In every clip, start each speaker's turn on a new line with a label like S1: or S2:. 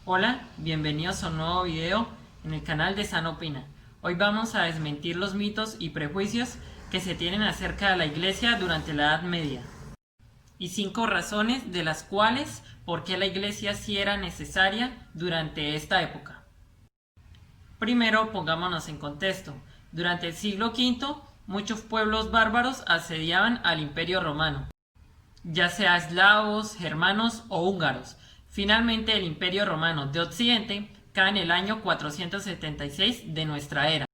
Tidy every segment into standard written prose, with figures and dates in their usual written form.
S1: Hola, bienvenidos a un nuevo video en el canal de San Opina. Hoy vamos a desmentir los mitos y prejuicios que se tienen acerca de la iglesia durante la Edad Media y 5 razones de las cuales por qué la iglesia sí era necesaria durante esta época. Primero, pongámonos en contexto. Durante el siglo V, muchos pueblos bárbaros asediaban al Imperio Romano, ya sea eslavos, germanos o húngaros. Finalmente el Imperio Romano de Occidente cae en el año 476 de nuestra era.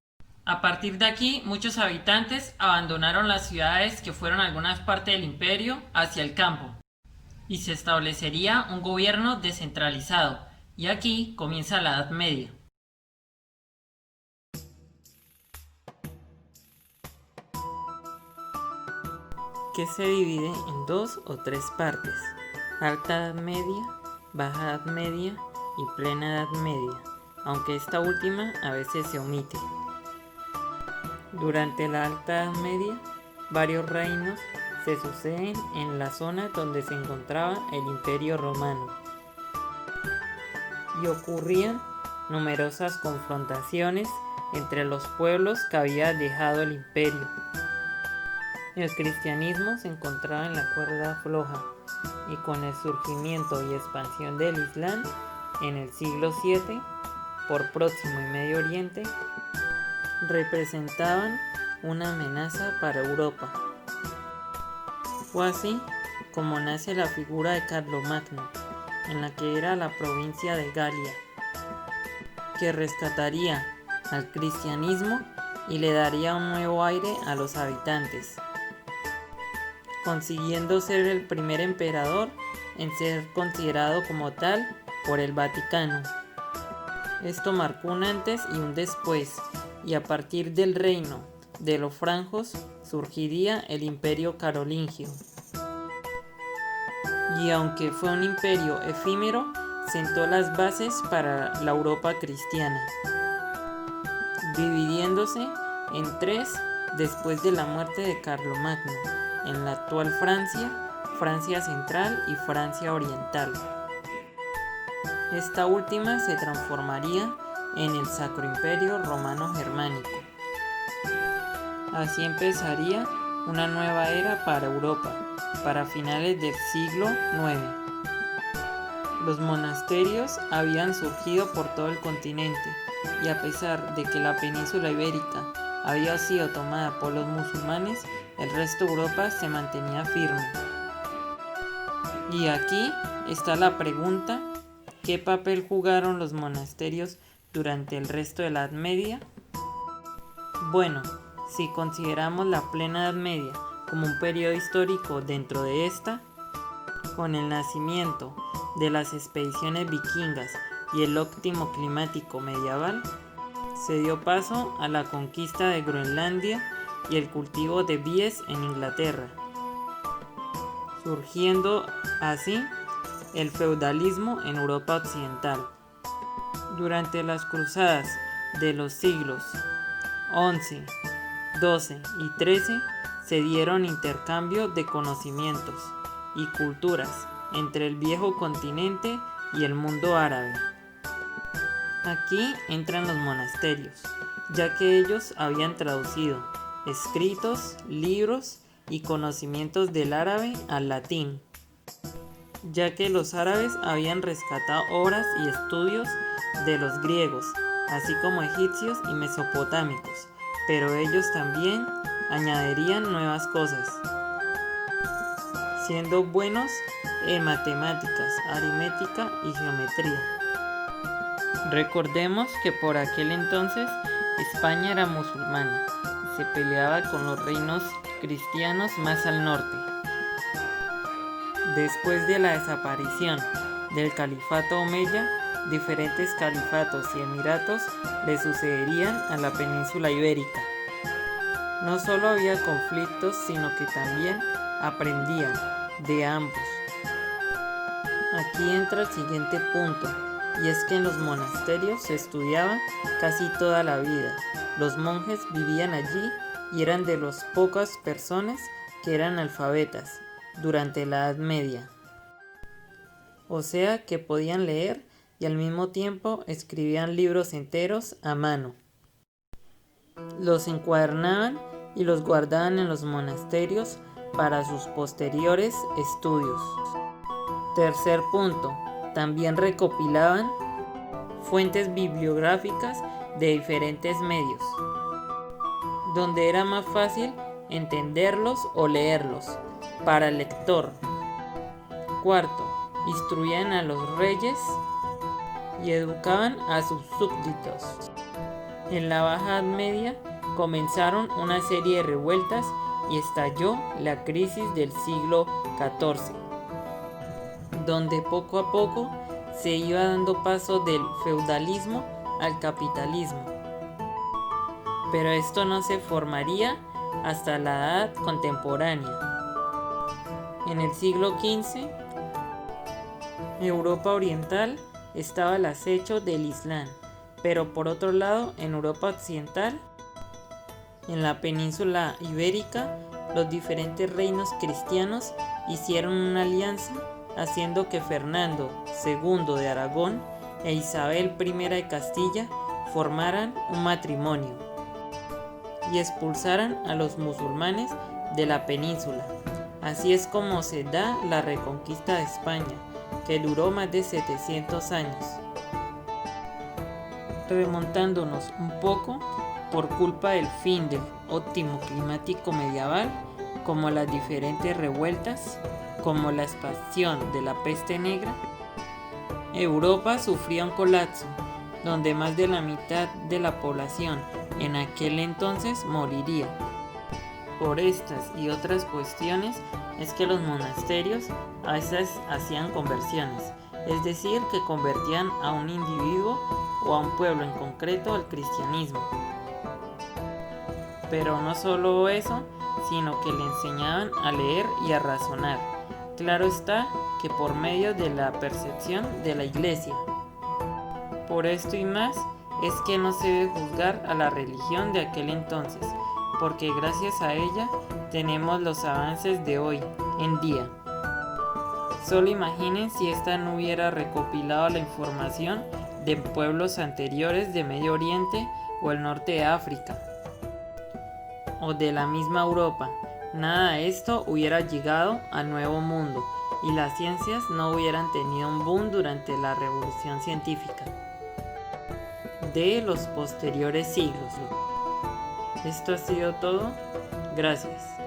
S1: A partir de aquí, muchos habitantes abandonaron las ciudades que fueron algunas partes del imperio hacia el campo, y se establecería un gobierno descentralizado, y aquí comienza la Edad Media. Que se divide en 2 o 3 partes: Alta Edad Media, Baja Edad Media y Plena Edad Media, aunque esta última a veces se omite. Durante la Alta Edad Media, varios reinos se suceden en la zona donde se encontraba el Imperio Romano, y ocurrían numerosas confrontaciones entre los pueblos que habían dejado el imperio. El cristianismo se encontraba en la cuerda floja, y con el surgimiento y expansión del Islam en el siglo VII por Próximo y Medio Oriente, representaban una amenaza para Europa. Fue así como nace la figura de Carlomagno, en la que era la provincia de Galia, que rescataría al cristianismo y le daría un nuevo aire a los habitantes, consiguiendo ser el primer emperador en ser considerado como tal por el Vaticano. Esto marcó un antes y un después, y a partir del reino de los francos surgiría el Imperio Carolingio. Y aunque fue un imperio efímero, sentó las bases para la Europa cristiana, dividiéndose en 3 después de la muerte de Carlomagno, en la actual Francia, Francia Central y Francia Oriental. Esta última se transformaría en el Sacro Imperio Romano Germánico. Así empezaría una nueva era para Europa, para finales del siglo IX. Los monasterios habían surgido por todo el continente, y a pesar de que la península ibérica había sido tomada por los musulmanes, el resto de Europa se mantenía firme. Y aquí está la pregunta: ¿qué papel jugaron los monasterios durante el resto de la Edad Media? Bueno, si consideramos la Plena Edad Media como un periodo histórico dentro de esta, con el nacimiento de las expediciones vikingas y el óptimo climático medieval, se dio paso a la conquista de Groenlandia y el cultivo de vies en Inglaterra, surgiendo así el feudalismo en Europa occidental. Durante las cruzadas de los siglos XI, XII y XIII se dieron intercambio de conocimientos y culturas entre el viejo continente y el mundo árabe. Aquí entran los monasterios, ya que ellos habían traducido escritos, libros y conocimientos del árabe al latín, ya que los árabes habían rescatado obras y estudios de los griegos, así como egipcios y mesopotámicos, pero ellos también añadirían nuevas cosas, siendo buenos en matemáticas, aritmética y geometría. Recordemos que por aquel entonces España era musulmana y se peleaba con los reinos cristianos más al norte. Después de la desaparición del califato omeya, diferentes califatos y emiratos le sucederían a la península ibérica. No solo había conflictos, sino que también aprendían de ambos. Aquí entra el siguiente punto, y es que en los monasterios se estudiaba casi toda la vida. Los monjes vivían allí y eran de las pocas personas que eran alfabetas durante la Edad Media, o sea que podían leer y al mismo tiempo escribían libros enteros a mano. Los encuadernaban y los guardaban en los monasterios para sus posteriores estudios. Tercer punto, también recopilaban fuentes bibliográficas de diferentes medios, donde era más fácil entenderlos o leerlos para el lector. Cuarto, instruían a los reyes y educaban a sus súbditos. En la Baja Edad Media comenzaron una serie de revueltas y estalló la crisis del siglo XIV, donde poco a poco se iba dando paso del feudalismo al capitalismo. Pero esto no se formaría hasta la edad contemporánea. En el siglo XV, Europa Oriental estaba al acecho del Islam, pero por otro lado, en Europa Occidental, en la península ibérica, los diferentes reinos cristianos hicieron una alianza, haciendo que Fernando II de Aragón e Isabel I de Castilla formaran un matrimonio y expulsaran a los musulmanes de la península. Así es como se da la reconquista de España, que duró más de 700 años. Remontándonos un poco, por culpa del fin del óptimo climático medieval, como las diferentes revueltas, como la expansión de la peste negra, Europa sufría un colapso, donde más de la mitad de la población en aquel entonces moriría. Por estas y otras cuestiones es que los monasterios a veces hacían conversiones, es decir, que convertían a un individuo o a un pueblo en concreto al cristianismo. Pero no solo eso, sino que le enseñaban a leer y a razonar. Claro está que por medio de la percepción de la Iglesia. Por esto y más es que no se debe juzgar a la religión de aquel entonces, porque gracias a ella tenemos los avances de hoy en día. Solo imaginen si esta no hubiera recopilado la información de pueblos anteriores de Medio Oriente o el norte de África, o de la misma Europa. Nada de esto hubiera llegado al Nuevo Mundo y las ciencias no hubieran tenido un boom durante la revolución científica de los posteriores siglos. Esto ha sido todo. Gracias.